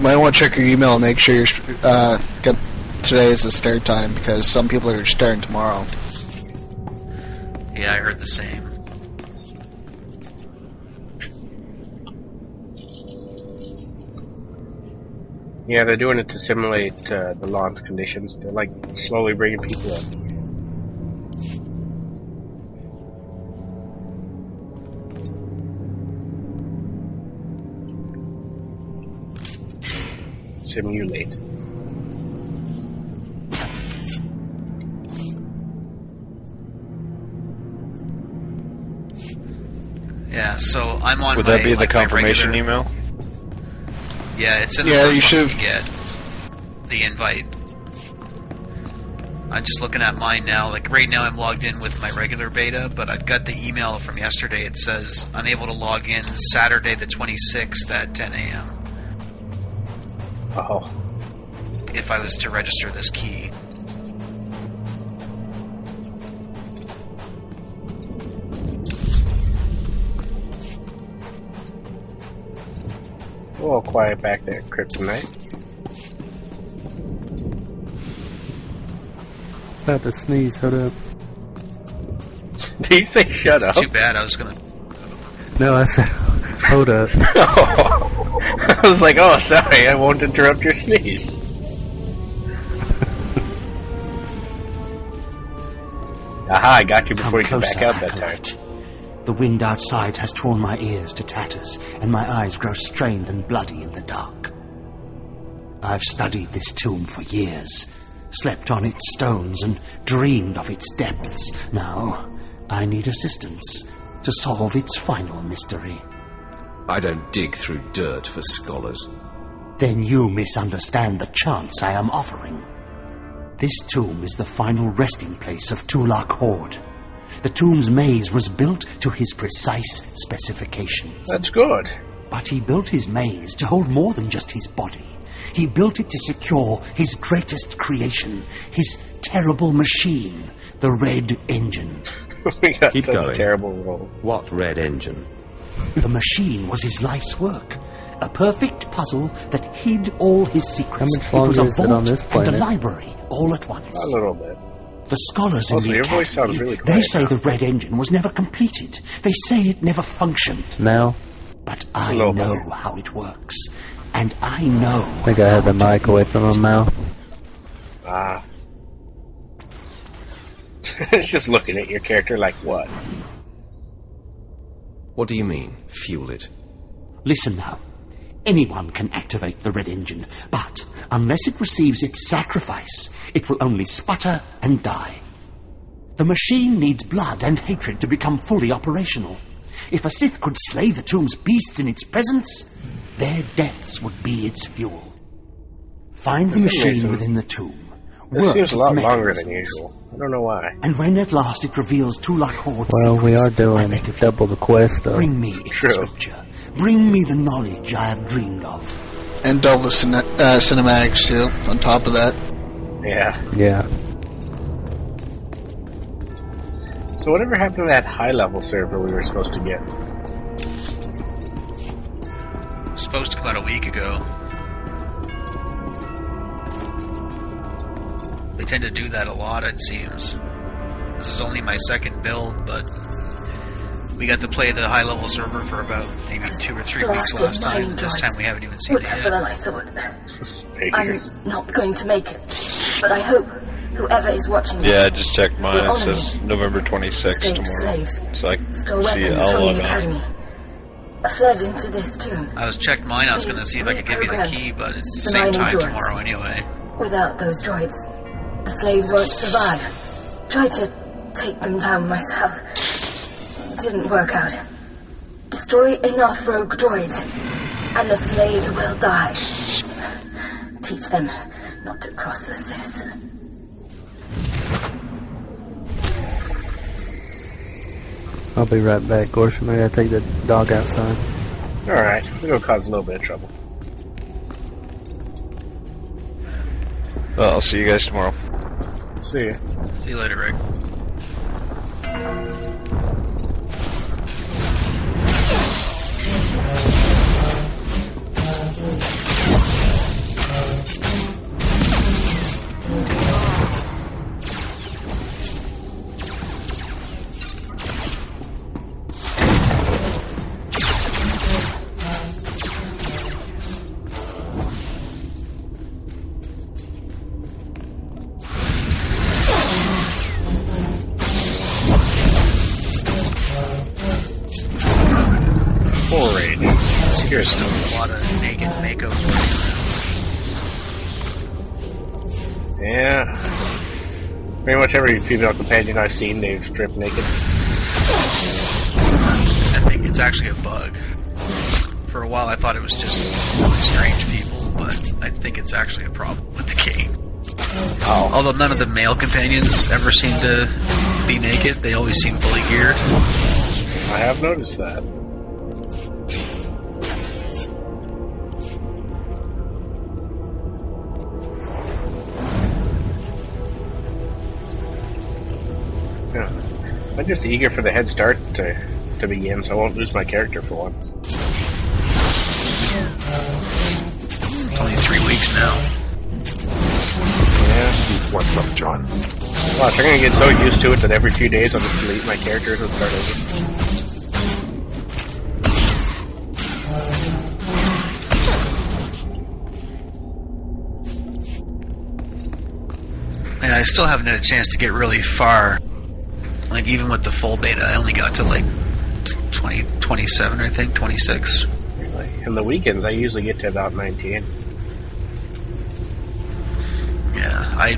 might want to check your email and make sure you're get today is the start time, because some people are starting tomorrow. Yeah, I heard the same. Yeah, they're doing it to simulate the launch conditions. They're like slowly bringing people up. Simulate. Yeah, so I'm on. Would that be the confirmation email? Yeah, it's in the you should get the invite. I'm just looking at mine now. Like right now, I'm logged in with my regular beta, but I've got the email from yesterday. It says unable to log in Saturday the 26th at 10 a.m. Oh. If I was to register this key. A little quiet back there, Kriptaknight. About to sneeze, hold up. Did you say shut up? Too bad, I was gonna... No, I said, hold up. I was like, oh, sorry, I won't interrupt your sneeze. Aha, I got you before you could back out that time. The wind outside has torn my ears to tatters, and my eyes grow strained and bloody in the dark. I've studied this tomb for years, slept on its stones, and dreamed of its depths. Now, I need assistance to solve its final mystery. I don't dig through dirt for scholars. Then you misunderstand the chance I am offering. This tomb is the final resting place of Tulak Horde. The tomb's maze was built to his precise specifications. That's good. But he built his maze to hold more than just his body. He built it to secure his greatest creation, his terrible machine, the Red Engine. We got Keep such going. a terrible role. What Red Engine? The machine was his life's work. A perfect puzzle that hid all his secrets. How much longer it was is a it on vault this and planet? a library all at once. A little bit. The scholars in Also, the your voice sounds academy, really they quiet say now. the Red Engine was never completed. They say it never functioned. Now? But I little know better. how it works. And I know... I think I had the mic away from my mouth. Ah. It's just looking at your character like, what? What do you mean, fuel it? Listen now. Anyone can activate the Red Engine, but unless it receives its sacrifice, it will only sputter and die. The machine needs blood and hatred to become fully operational. If a Sith could slay the tomb's beast in its presence, their deaths would be its fuel. Find the machine within the tomb. This Work seems a its lot longer mechanisms. than usual. I don't know why. And when at last it reveals Tulak Horde's Well, we are secrets, I doing beg of you, double the quest, though. bring me its True. scripture. Bring me the knowledge I have dreamed of. And double the cinematics too, on top of that. Yeah. Yeah. So whatever happened to that high-level server we were supposed to get? It was supposed to come out a week ago. They tend to do that a lot, it seems. This is only my second build, but we got to play the high-level server for about maybe 2 or 3 weeks last time. This time we haven't even seen it Tougher yet. than I thought. Figures. I'm not going to make it, but I hope whoever is watching this Yeah, I just checked mine. will It honor says me. November 26th Escaped tomorrow. slaves, So I can stole see it. weapons I'll from log the on. academy, fled into this tomb. I was checked mine, I was going to see if I could give you the key, but it's the The same mining time droids. tomorrow anyway. Without those droids, the slaves won't survive. Tried to take them down myself. Didn't work out. Destroy enough rogue droids, and the slaves will die. Teach them not to cross the Sith. I'll be right back, Gorshum. I gotta take the dog outside. Alright, we're gonna cause a little bit of trouble. Well, I'll see you guys tomorrow. See ya. See you later, Rick. there's still a lot of naked Makos running around. Yeah. Pretty much every female companion I've seen, they've stripped naked. I think it's actually a bug. For a while I thought it was just really strange people, but I think it's actually a problem with the game. Oh. Although none of the male companions ever seem to be naked, they always seem fully geared. I have noticed that. Yeah. I'm just eager for the head start to begin, so I won't lose my character for once. It's only 3 weeks now. Yeah. What's up, John? Well, I'm gonna get so used to it that every few days I'll just delete my characters and start over. And I still haven't had a chance to get really far. Like, even with the full beta, I only got to like 27, I think, 26. Really? In the weekends, I usually get to about 19. Yeah,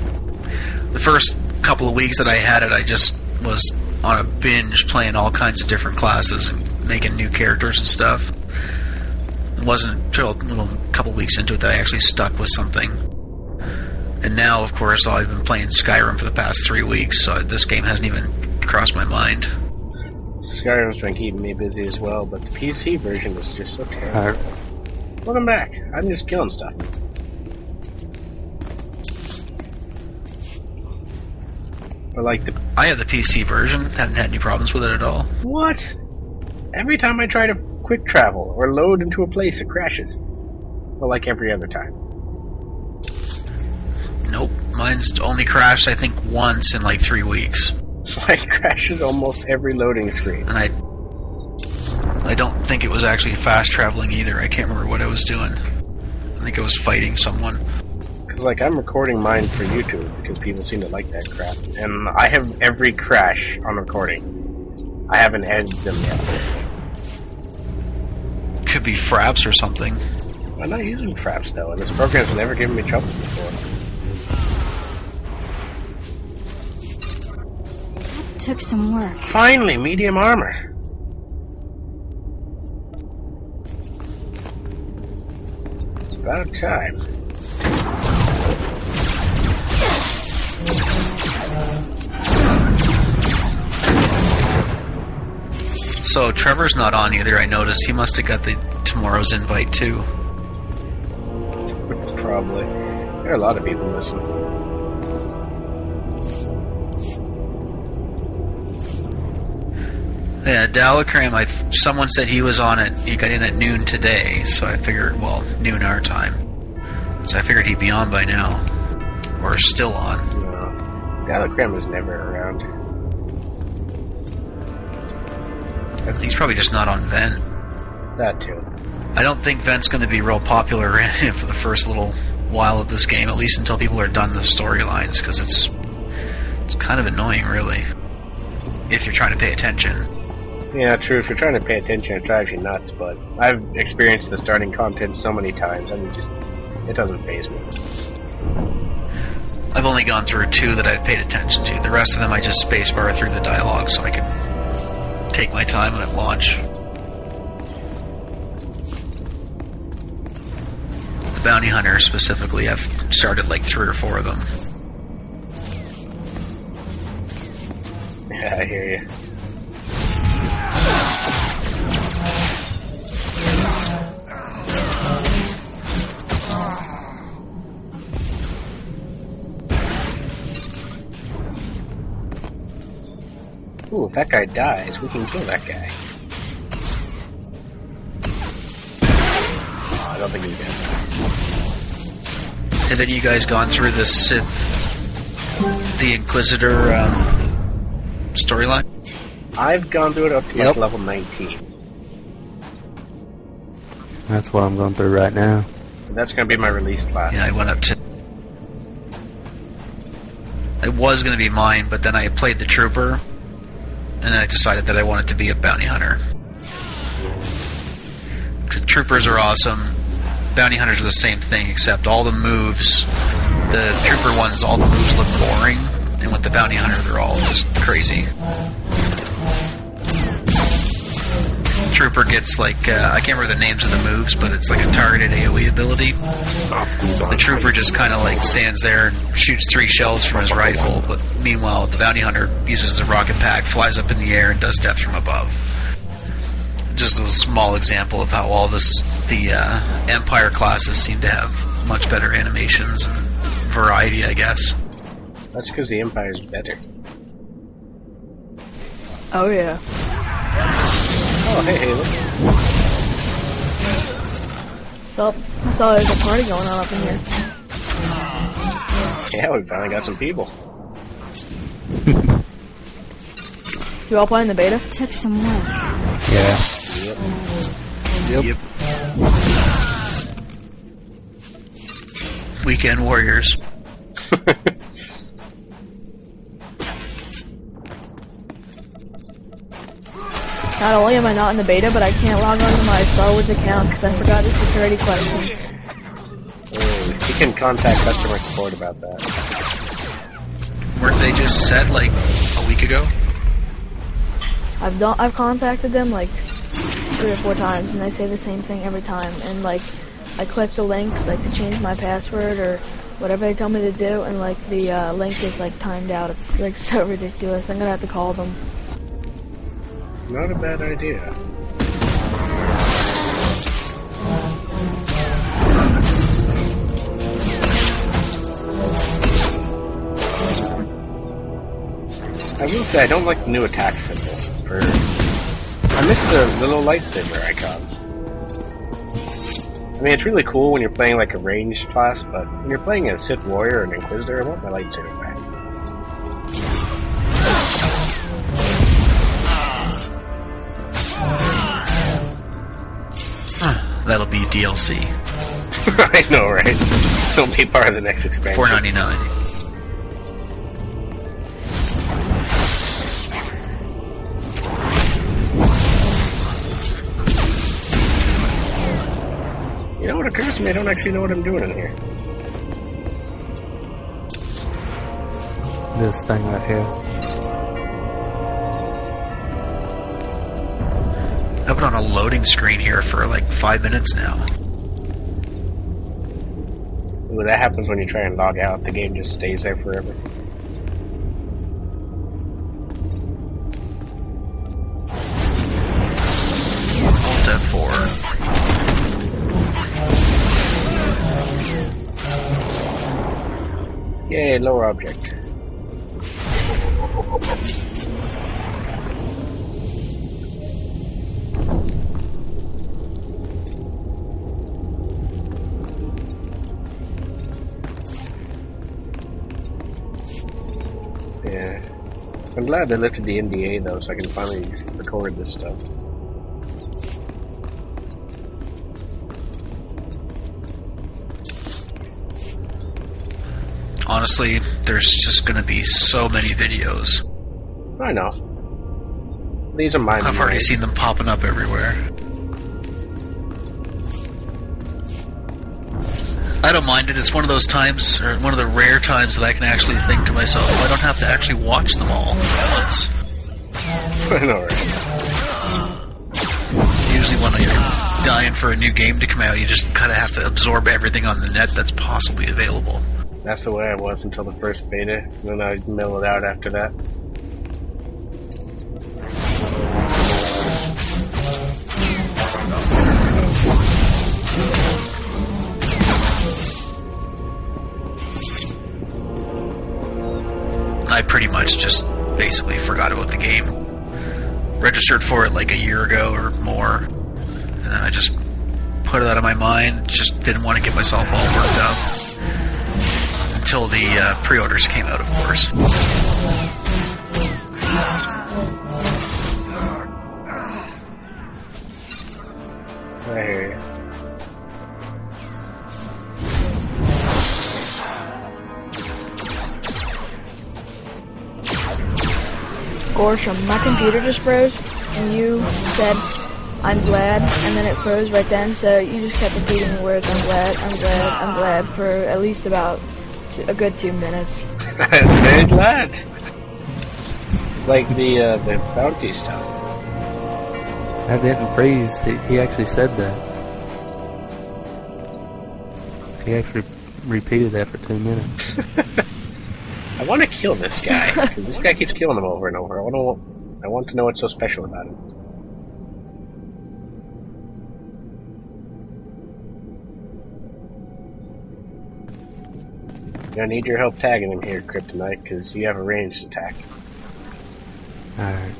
the first couple of weeks that I had it, I just was on a binge playing all kinds of different classes and making new characters and stuff. It wasn't until a couple of weeks into it that I actually stuck with something. And now, of course, I've been playing Skyrim for the past 3 weeks, so this game hasn't even crossed my mind. Skyrim's been keeping me busy as well, but the PC version is just so terrible. Welcome back. I'm just killing stuff. But like I have the PC version, haven't had any problems with it at all. What? Every time I try to quick travel or load into a place, it crashes. Well, like every other time. Nope, mine's only crashed, I think, once in like 3 weeks. Mine crashes almost every loading screen. And I don't think it was actually fast traveling either. I can't remember what I was doing. I think I was fighting someone. Because, like, I'm recording mine for YouTube because people seem to like that crap. And I have every crash on recording. I haven't edited them yet. Could be fraps or something. I'm not using fraps, though, and this program's never given me trouble before. Took some work. Finally, medium armor. It's about time. So Trevor's not on either, I noticed. He must have got the tomorrow's invite too. Probably. There are a lot of people listening. Yeah, Dalakram, someone said he was on it. He got in at noon today, so I figured, well, noon our time. So I figured he'd be on by now. Or still on. No. Dalakram is never around. He's probably just not on Vent. That too. I don't think Vent's going to be real popular for the first little while of this game, at least until people are done the storylines, because it's kind of annoying, really, if you're trying to pay attention. Yeah, true. If you're trying to pay attention, it drives you nuts, but I've experienced the starting content so many times, it doesn't faze me. I've only gone through 2 that I've paid attention to. The rest of them I just spacebar through the dialogue so I can take my time when I launch. The Bounty Hunter specifically, I've started like 3 or 4 of them. Yeah, I hear you. Ooh, if that guy dies, we can kill that guy. Oh, I don't think he's dead. Have any of you guys gone through the Sith, the Inquisitor storyline? I've gone through it up to like level 19. That's what I'm going through right now. And that's going to be my release class. Yeah, I went up to... It was going to be mine, but then I played the Trooper, and I decided that I wanted to be a Bounty Hunter. Because troopers are awesome. Bounty hunters are the same thing, except all the moves, the trooper ones, all the moves look boring, and with the bounty hunter, they're all just crazy. Trooper gets like, I can't remember the names of the moves, but it's like a targeted AoE ability. The trooper just kind of like stands there and shoots 3 shells from his rifle, but meanwhile the bounty hunter uses the rocket pack, flies up in the air, and does death from above. Just a small example of how all the Empire classes seem to have much better animations and variety, I guess. That's because the Empire's better. Oh yeah. Oh, hey, look. So, I saw there's a party going on up in here. Yeah, we finally got some people. You all playing the beta? Took some work. Yeah. Yep. Weekend warriors. Not only am I not in the beta, but I can't log on to my Star Wars account because I forgot the security question. You can contact customer support about that. Weren't they just set like a week ago? I've contacted them like 3 or 4 times, and they say the same thing every time. And like, I click the link like to change my password or whatever they tell me to do, and like the link is like timed out. It's like so ridiculous. I'm gonna have to call them. Not a bad idea. I will say I don't like the new attack symbol. I miss the little lightsaber icons. I mean, it's really cool when you're playing like a ranged class, but when you're playing a Sith Warrior or an Inquisitor, I want my lightsaber back. That'll be DLC. I know, right? It'll be part of the next expansion. $4.99. You know what occurs to me? I don't actually know what I'm doing in here. This thing right here. I've been on a loading screen here for like 5 minutes now. Ooh, that happens when you try and log out. The game just stays there forever. Alt F4. Yay, lower object. Yeah. I'm glad they lifted the NDA though, so I can finally record this stuff. Honestly, there's just gonna be so many videos. I know. These are mine. I've already seen them popping up everywhere. I don't mind it. It's one of those times, or one of the rare times that I can actually think to myself, I don't have to actually watch them all at once. I know, right? Usually when you're dying for a new game to come out, you just kind of have to absorb everything on the net that's possibly available. That's the way I was until the first beta, and then I'd mellow it out after that. I pretty much just basically forgot about the game. Registered for it like a year ago or more, and then I just put it out of my mind, just didn't want to get myself all worked up. Until the pre-orders came out, of course. I hear you. Gorshum, my computer just froze, and you said I'm glad, and then it froze right then, so you just kept repeating the words, I'm glad, I'm glad, I'm glad, for at least about a good 2 minutes. I'm very glad. Like the bounty stuff. That didn't freeze. He actually said that. He actually repeated that for 2 minutes. I want to kill this guy. 'Cause this guy keeps killing him over and over. I want to know what's so special about him. I need your help tagging him here, Kriptaknight, because you have a ranged attack. Alright.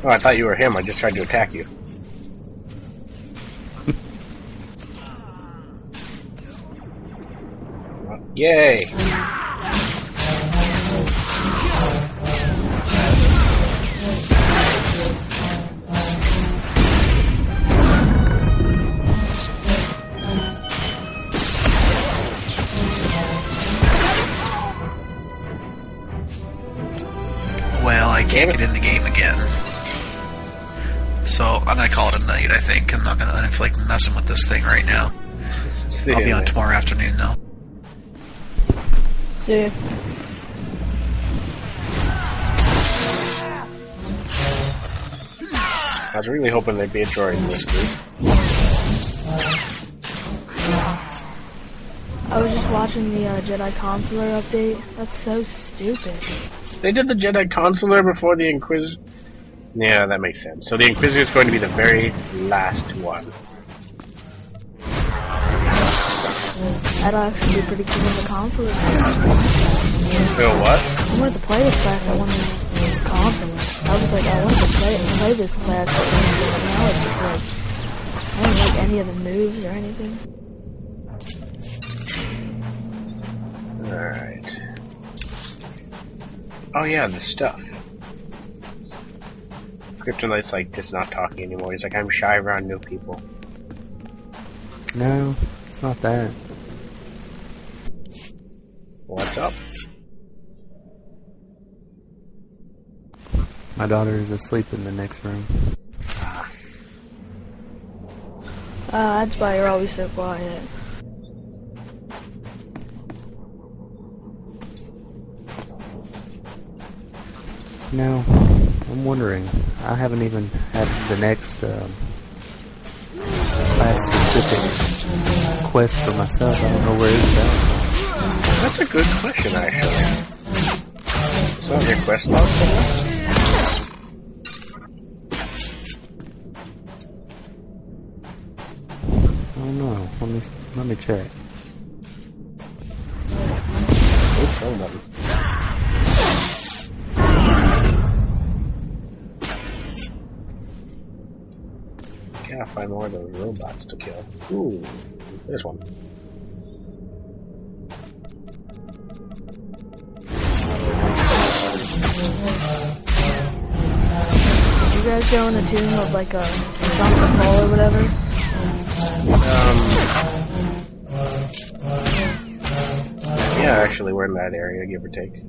Oh, I thought you were him. I just tried to attack you. Yay! Well, I can't get in the game again. So I'm gonna call it a night, I think. I'm not gonna feel like messing with this thing right now. I'll be on tomorrow afternoon though. See ya. I was really hoping there'd be a droid in this group. I was just watching the Jedi Consular update. That's so stupid. They did the Jedi Consular before the Inquisitor. Yeah, that makes sense. So the Inquisitor is going to be the very last one. That'd actually be pretty cool in the Consular. So what? I wanted to play this class. I wanted this Consular. I was like, I wanted to play this class, but now it's just like I don't like any of the moves or anything. Alright. Oh yeah, the stuff. Kriptaknight's like just not talking anymore. He's like, I'm shy around new people. No, it's not that. What's up? My daughter is asleep in the next room. That's why you're always so quiet. No, I'm wondering. I haven't even had the next class-specific quest for myself. I don't know where it's at. That's a good question, actually. It's not your quest log somewhere? I don't know. Let me check. Oops, wrong button. Gotta find more of those robots to kill. Ooh, there's one. Did you guys go in a tomb of like a Dr. Paul or whatever? Yeah, actually, we're in that area, give or take.